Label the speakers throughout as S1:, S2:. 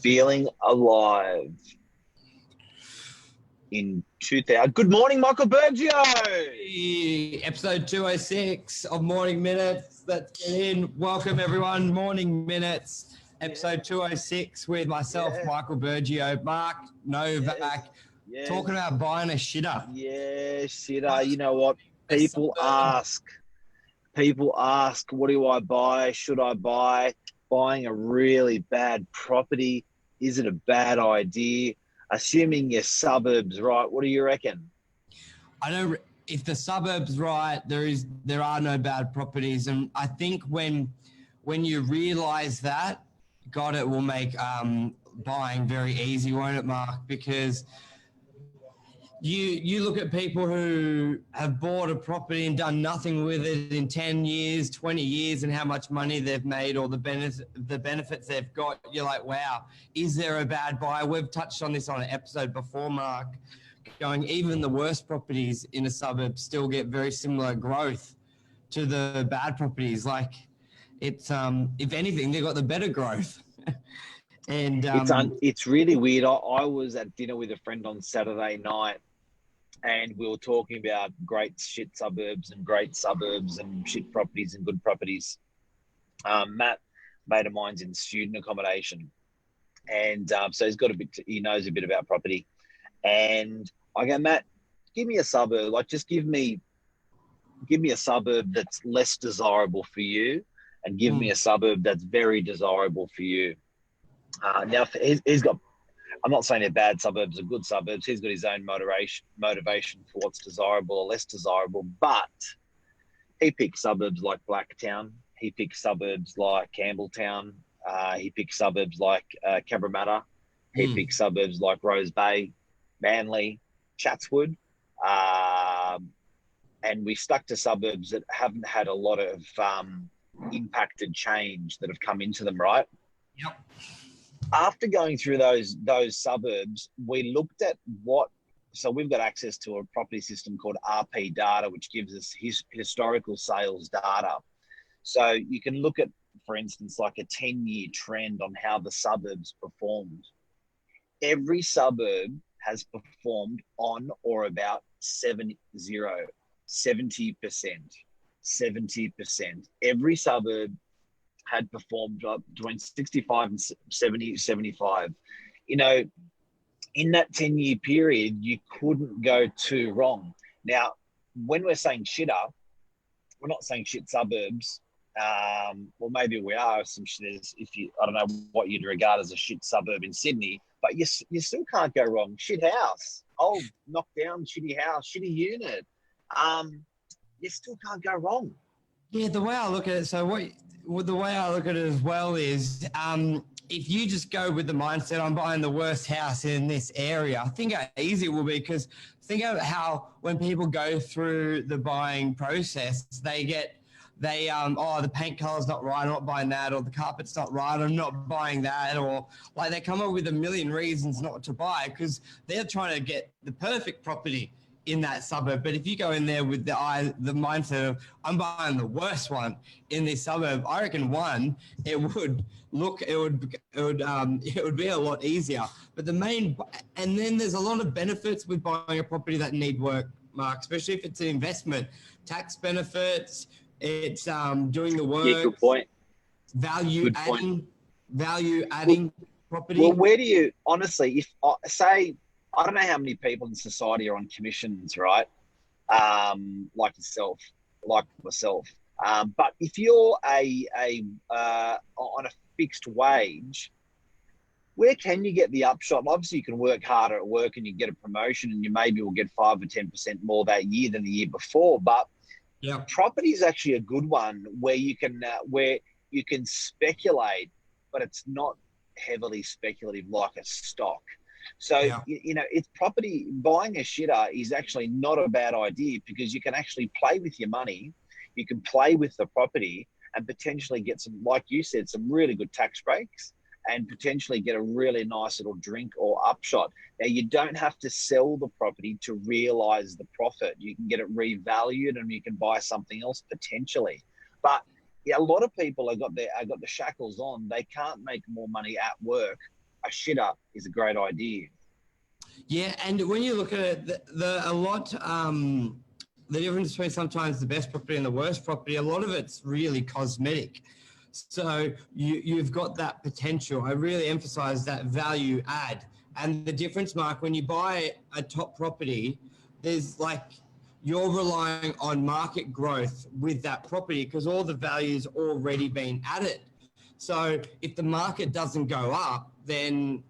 S1: Feeling alive in 2000. Good morning, Michael Bergio.
S2: Hey, episode 206 of Morning Minutes. Let's get in. Welcome, everyone. Morning Minutes, episode 206 with myself, Michael Bergio, Mark Novak, talking about buying a shitter.
S1: Yeah, shitter. You know what? People ask, what do I buy? Should I buy? Buying a really bad property, is it a bad idea? Assuming your suburbs right, what do you reckon?
S2: I don't. If the suburbs right, there are no bad properties, and I think when you realise that, God, it will make buying very easy, won't it, Mark? Because you look at people who have bought a property and done nothing with it in 10 years, 20 years, and how much money they've made or the benefits they've got. You're like, wow, is there a bad buy? We've touched on this on an episode before, Mark, going even the worst properties in a suburb still get very similar growth to the bad properties. Like it's, if anything, they've got the better growth. And
S1: it's really weird. I was at dinner with a friend on Saturday night, and we were talking about great shit suburbs and shit properties and good properties. Matt, mate of mine's in student accommodation, and so he knows a bit about property. And I go, Matt, give me a suburb. Like, just give me a suburb that's less desirable for you, and give me a suburb that's very desirable for you. Now he's got. I'm not saying they're bad suburbs or good suburbs. He's got his own motivation for what's desirable or less desirable. But he picks suburbs like Blacktown. He picks suburbs like Campbelltown. He picks suburbs like Cabramatta. He picks suburbs like Rose Bay, Manly, Chatswood. And we stuck to suburbs that haven't had a lot of impacted change that have come into them, right?
S2: Yep.
S1: After going through those suburbs, we looked at so we've got access to a property system called RP data, which gives us historical sales data. So you can look at, for instance, like a 10-year trend on how the suburbs performed. Every suburb has performed on or about 70%. Every suburb had performed between 65 and 70, 75. You know, in that 10-year period, you couldn't go too wrong. Now, when we're saying shitter, we're not saying shit suburbs. Well, maybe we are some shitters. I don't know what you'd regard as a shit suburb in Sydney, but you still can't go wrong. Shit house, old knocked down shitty house, shitty unit. You still can't go wrong.
S2: Yeah, the way I look at it, the way I look at it as well is if you just go with the mindset, I'm buying the worst house in this area, I think how easy it will be, because think of how when people go through the buying process, the paint color's not right, I'm not buying that, or the carpet's not right, I'm not buying that, or like they come up with a million reasons not to buy because they're trying to get the perfect property in that suburb. But if you go in there with the mindset of I'm buying the worst one in this suburb, I reckon it would be a lot easier. But and then there's a lot of benefits with buying a property that need work, Mark, especially if it's an investment, tax benefits, it's doing the work.
S1: Yeah, good point.
S2: Value adding property.
S1: Well, where do you honestly, if I don't know how many people in society are on commissions, right? Like yourself, like myself. But if you're on a fixed wage, where can you get the upshot? Obviously, you can work harder at work and you get a promotion, and you maybe will get 5 or 10% more that year than the year before. But property is actually a good one where you can speculate, but it's not heavily speculative like a stock. So, it's property. Buying a shitter is actually not a bad idea because you can actually play with your money. You can play with the property and potentially get some, like you said, some really good tax breaks and potentially get a really nice little drink or upshot. Now, you don't have to sell the property to realize the profit. You can get it revalued and you can buy something else potentially. But yeah, a lot of people have got the shackles on. They can't make more money at work. A shitter is a great idea.
S2: Yeah, and when you look at it, the difference between sometimes the best property and the worst property, a lot of it's really cosmetic. So you've got that potential. I really emphasize that value add. And the difference, Mark, when you buy a top property, there's like you're relying on market growth with that property because all the value's already been added. So if the market doesn't go up, then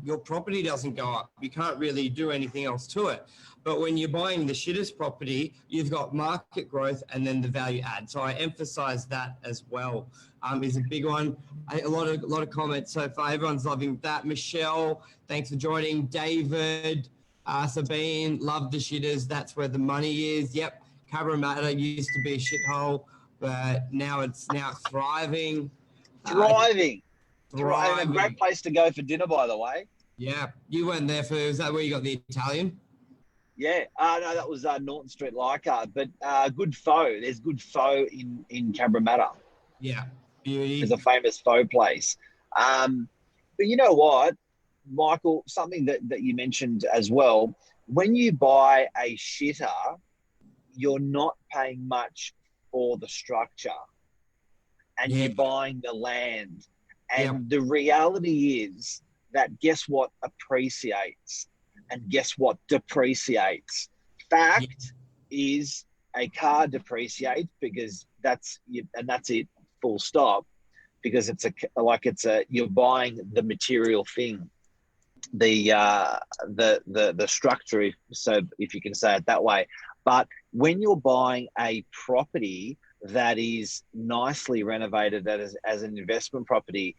S2: your property doesn't go up. You can't really do anything else to it. But when you're buying the shittest property, you've got market growth and then the value add. So I emphasize that as well. Is a big one. A lot of comments so far. Everyone's loving that. Michelle, thanks for joining. David, Sabine, love the shitters. That's where the money is. Yep. Cabramatta used to be a shithole, but now it's thriving.
S1: Thriving. A
S2: Thriving.
S1: great place to go for dinner, by the way.
S2: Yeah, you went there for, is that where you got the Italian?
S1: Yeah, no, that was Norton Street, Leichhardt. But good pho. There's good pho in Cabramatta.
S2: Yeah, beauty.
S1: There's a famous pho place. But you know what, Michael, something that you mentioned as well, when you buy a shitter, you're not paying much for the structure and you're buying the land. And the reality is that guess what appreciates and guess what depreciates. Fact is a car depreciates because that's it, full stop, because you're buying the material thing, the structure, if you can say it that way. But when you're buying a property that is nicely renovated as an investment property,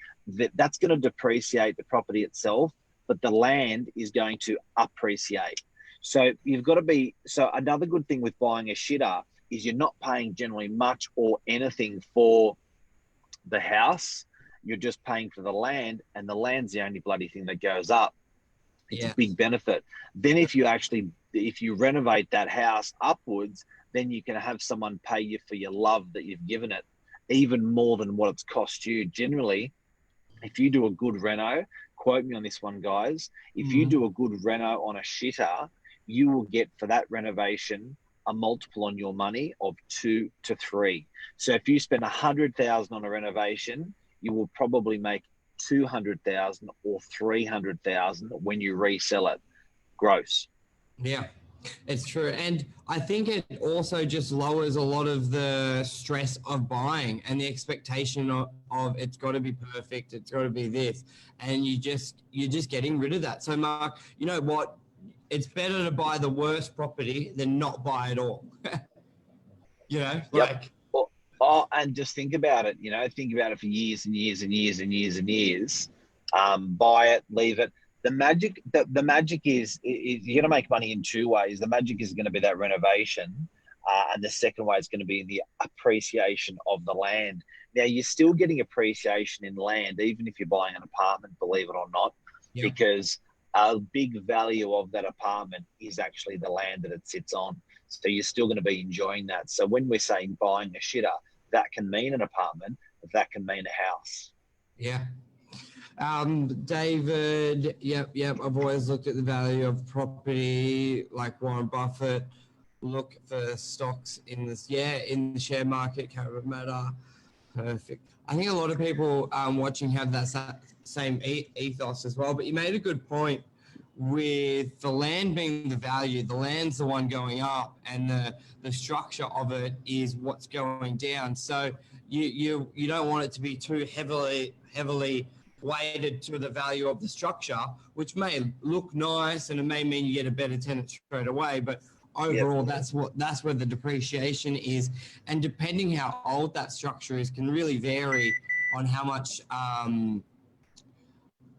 S1: that's going to depreciate the property itself, but the land is going to appreciate. So you've got to be, so another good thing with buying a shitter is you're not paying generally much or anything for the house. You're just paying for the land, and the land's the only bloody thing that goes up. It's a big benefit. Then if you renovate that house upwards, then you can have someone pay you for your love that you've given it, even more than what it's cost you. Generally, if you do a good reno, quote me on this one, guys, if you do a good reno on a shitter, you will get for that renovation a multiple on your money of 2 to 3. So if you spend 100,000 on a renovation, you will probably make 200,000 or 300,000 when you resell it gross.
S2: Yeah, it's true. And I think it also just lowers a lot of the stress of buying and the expectation of it's got to be perfect, it's got to be this, and you're just getting rid of that. So Mark, you know what, it's better to buy the worst property than not buy at all. You know, like
S1: and just think about it, think about it for years and years and years and years and years. Buy it, leave it. The magic is you're going to make money in 2 ways. The magic is going to be that renovation, and the second way is going to be the appreciation of the land. Now, you're still getting appreciation in land, even if you're buying an apartment, believe it or not, because a big value of that apartment is actually the land that it sits on. So you're still going to be enjoying that. So when we're saying buying a shitter, that can mean an apartment, that can mean a house.
S2: Yeah. David, yep. I've always looked at the value of property, like Warren Buffett. Look for stocks in the share market. Can't matter. Perfect. I think a lot of people watching have that same ethos as well. But you made a good point with the land being the value. The land's the one going up, and the structure of it is what's going down. So you don't want it to be too heavily weighted to the value of the structure, which may look nice and it may mean you get a better tenant straight away, but overall that's where the depreciation is. And depending how old that structure is can really vary on how much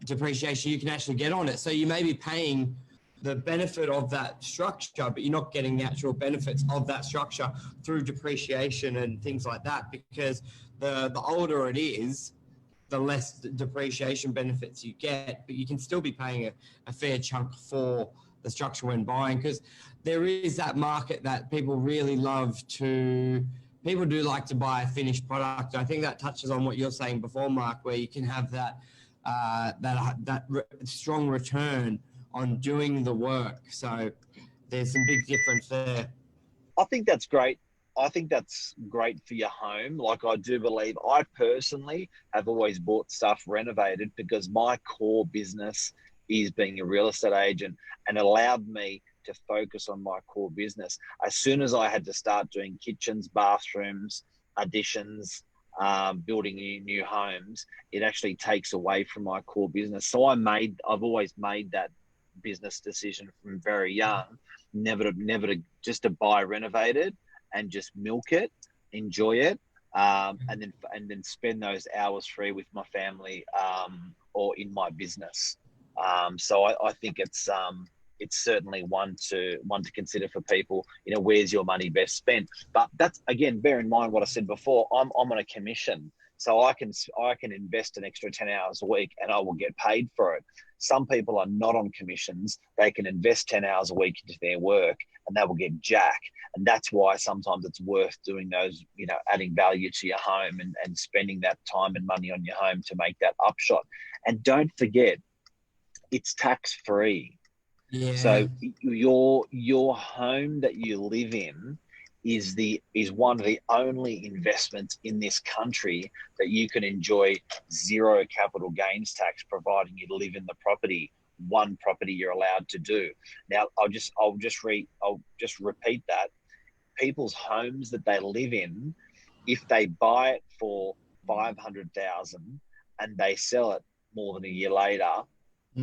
S2: depreciation you can actually get on it. So you may be paying the benefit of that structure, but you're not getting the actual benefits of that structure through depreciation and things like that, because the older it is, the less depreciation benefits you get, but you can still be paying a fair chunk for the structure when buying, because there is that market that people really love to people do like to buy a finished product. I think that touches on what you're saying before, Mark, where you can have that strong return on doing the work. So there's some big difference there.
S1: I think that's great. I think that's great for your home. Like, I do believe, I personally have always bought stuff renovated because my core business is being a real estate agent, and allowed me to focus on my core business. As soon as I had to start doing kitchens, bathrooms, additions, building new homes, it actually takes away from my core business. So I've always made that business decision from very young, never to just to buy renovated and just milk it, enjoy it, and then spend those hours free with my family, or in my business. So I think it's certainly one to consider for people. You know, where's your money best spent? But that's, again, bear in mind what I said before. I'm on a commission, so I can invest an extra 10 hours a week and I will get paid for it. Some people are not on commissions. They can invest 10 hours a week into their work and they will get jack. And that's why sometimes it's worth doing those, you know, adding value to your home and spending that time and money on your home to make that upshot. And don't forget, it's tax free.
S2: Yeah.
S1: So your home that you live in is one of the only investments in this country that you can enjoy zero capital gains tax, providing you live in the property. One property you're allowed to do. Now, I'll just repeat that. People's homes that they live in, if they buy it for 500,000 and they sell it more than a year later,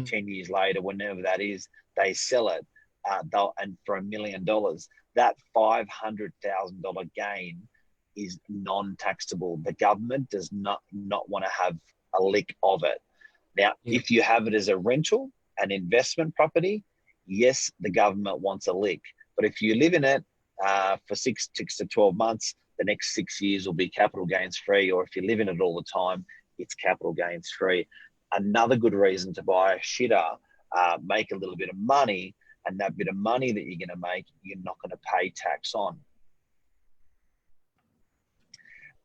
S1: 10 years later, whenever that is, they sell it, and for $1 million, that $500,000 gain is non-taxable. The government does not want to have a lick of it. Now, if you have it as a rental, an investment property, yes, the government wants a lick. But if you live in it for 6 to 12 months, the next 6 years will be capital gains free. Or if you live in it all the time, it's capital gains free. Another good reason to buy a shitter, make a little bit of money, and that bit of money that you're going to make, you're not going to pay tax on.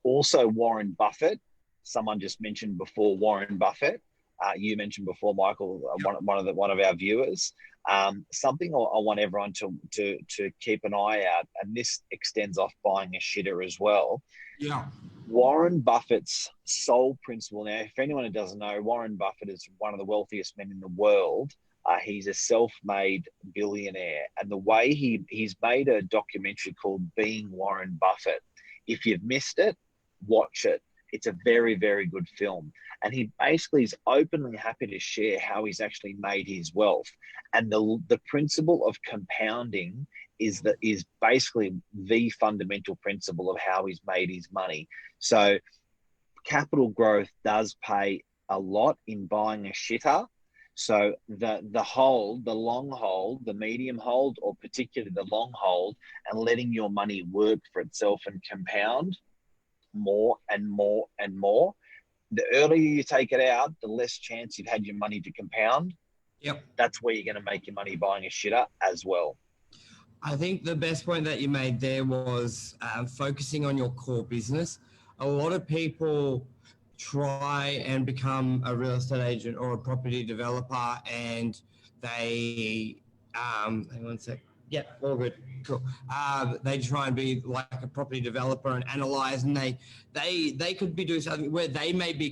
S1: Also, Warren Buffett. Someone just mentioned before Warren Buffett. You mentioned before, Michael, one of our viewers. Something I want everyone to keep an eye out, and this extends off buying a shitter as well.
S2: Yeah.
S1: Warren Buffett's sole principle. Now, if anyone who doesn't know, Warren Buffett is one of the wealthiest men in the world. He's a self-made billionaire, and the way he's made a documentary called Being Warren Buffett. If you've missed it, watch it. It's a very, very good film. And he basically is openly happy to share how he's actually made his wealth. And the principle of compounding is basically the fundamental principle of how he's made his money. So capital growth does pay a lot in buying a shitter. So the long hold, the medium hold, or particularly the long hold, and letting your money work for itself and compound more and more and more. The earlier you take it out, the less chance you've had your money to compound.
S2: Yep.
S1: That's where you're going to make your money buying a shitter as well.
S2: I think the best point that you made there was focusing on your core business. A lot of people try and become a real estate agent or a property developer, and they hang on a sec. Yeah, all good. Cool. They try and be like a property developer and analyze, and they could be doing something where they may be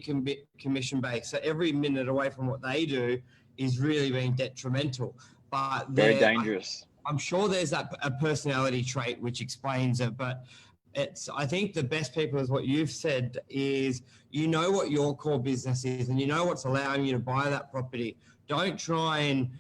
S2: commission based. So every minute away from what they do is really being detrimental. But
S1: very dangerous.
S2: I'm sure there's a personality trait which explains it, but I think the best people is what you've said is, you know what your core business is and you know what's allowing you to buy that property. Don't try and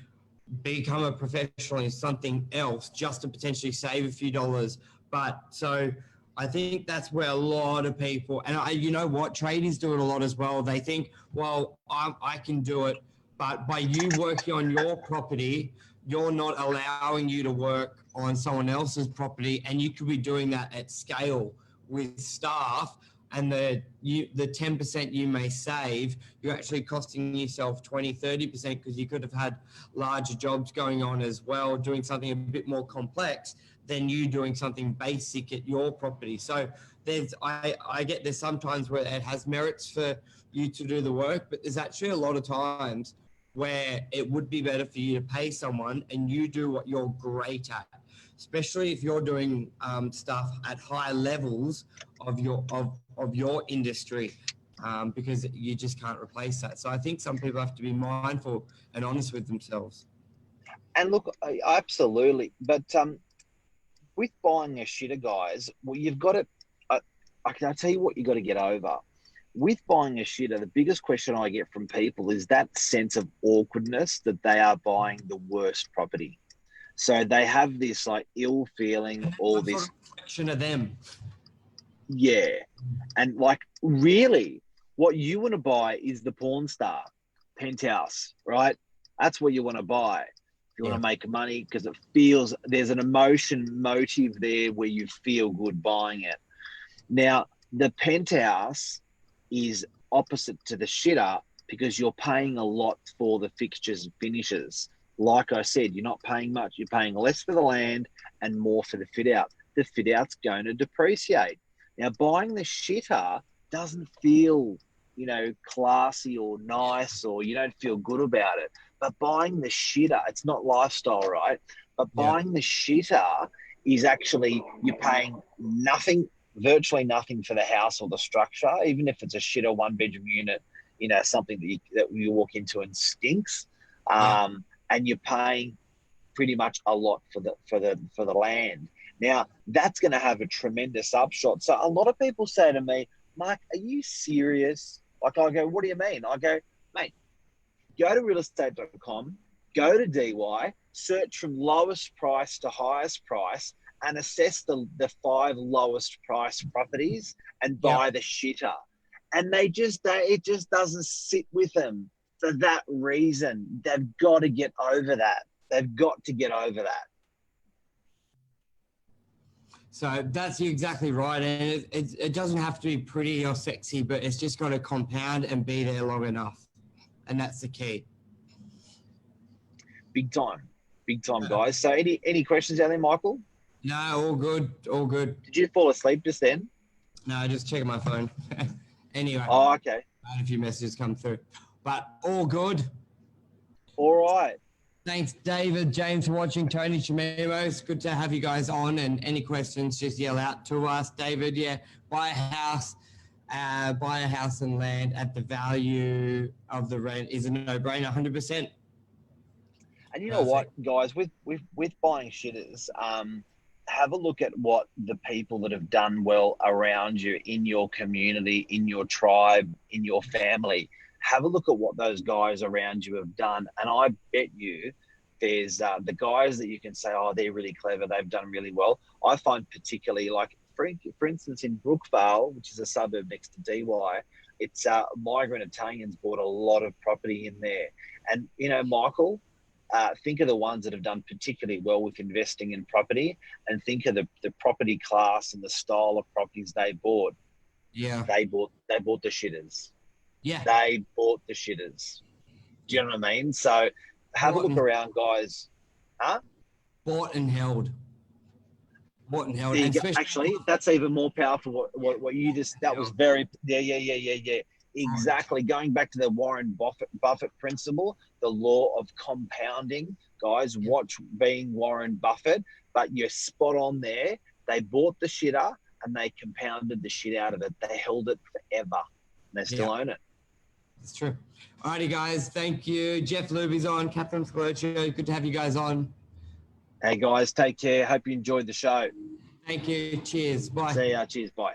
S2: become a professional in something else just to potentially save a few dollars. But so I think that's where a lot of people, and you know what, tradies do it a lot as well. They think, well, I can do it, but by you working on your property, you're not allowing you to work on someone else's property, and you could be doing that at scale with staff. and the 10% you may save, you're actually costing yourself 20-30% because you could have had larger jobs going on as well, doing something a bit more complex than you doing something basic at your property. So I get there's sometimes where it has merits for you to do the work, but there's actually a lot of times where it would be better for you to pay someone and you do what you're great at, especially if you're doing stuff at high levels of your industry, because you just can't replace that. So I think some people have to be mindful and honest with themselves.
S1: And look, absolutely. But with buying a shitter, guys, well, you've got to. I can tell you what you got to get over. With buying a shitter, the biggest question I get from people is that sense of awkwardness that they are buying the worst property. So they have this like ill feeling, or this
S2: reflection of them.
S1: Yeah, and like really, what you want to buy is the porn star penthouse, right? That's what you want to buy. If you want to make money, because it feels there's an motive there where you feel good buying it. Now, the penthouse is opposite to the shitter because you're paying a lot for the fixtures and finishes. Like I said, you're not paying much. You're paying less for the land and more for the fit out. The fit out's going to depreciate. Now, buying the shitter doesn't feel, classy or nice, or you don't feel good about it. But buying the shitter, it's not lifestyle, right? But buying the shitter is actually, you're paying nothing, virtually nothing for the house or the structure, even if it's a shitter one-bedroom unit, something that you walk into and stinks, and you're paying pretty much a lot for the land. Now that's going to have a tremendous upshot. So a lot of people say to me, "Mike, are you serious?" Like I go, "What do you mean?" I go, "Mate, go to realestate.com, go to DY, search from lowest price to highest price, and assess the 5 lowest price properties and buy the shitter." And it just doesn't sit with them for that reason. They've got to get over that. They've got to get over that.
S2: So that's exactly right. And it doesn't have to be pretty or sexy, but it's just got to compound and be there long enough. And that's the key. Big
S1: time, guys. So any questions out there, Michael?
S2: No, all good.
S1: Did you fall asleep just then?
S2: No, just checking my phone. Anyway.
S1: Oh, okay.
S2: I had a few messages come through, but all good.
S1: All right.
S2: Thanks, David, James, for watching. Tony Chimimo, it's good to have you guys on. And any questions, just yell out to us. David, buy a house and land at the value of the rent is a no-brainer, 100%.
S1: And you know what, guys, with buying shitters, have a look at what the people that have done well around you, in your community, in your tribe, in your family. Have a look at what those guys around you have done. And I bet you there's the guys that you can say, oh, they're really clever, they've done really well. I find particularly, like, for instance, in Brookvale, which is a suburb next to DY, it's migrant Italians bought a lot of property in there. And, Michael, think of the ones that have done particularly well with investing in property, and think of the property class and the style of properties they bought.
S2: Yeah.
S1: They bought the shitters.
S2: Yeah.
S1: They bought the shitters. Do you know what I mean? So have a look around, guys. Huh?
S2: Bought and held.
S1: Actually, that's even more powerful. What you just, that was very, yeah. Exactly. Going back to the Warren Buffett principle, the law of compounding, guys, watch being Warren Buffett, but you're spot on there. They bought the shitter and they compounded the shit out of it. They held it forever and they still own it.
S2: It's true. Alrighty, guys. Thank you. Jeff Luby's on. Catherine Scaloccio. Good to have you guys on.
S1: Hey, guys. Take care. Hope you enjoyed the show.
S2: Thank you. Cheers. Bye.
S1: See ya. Cheers. Bye.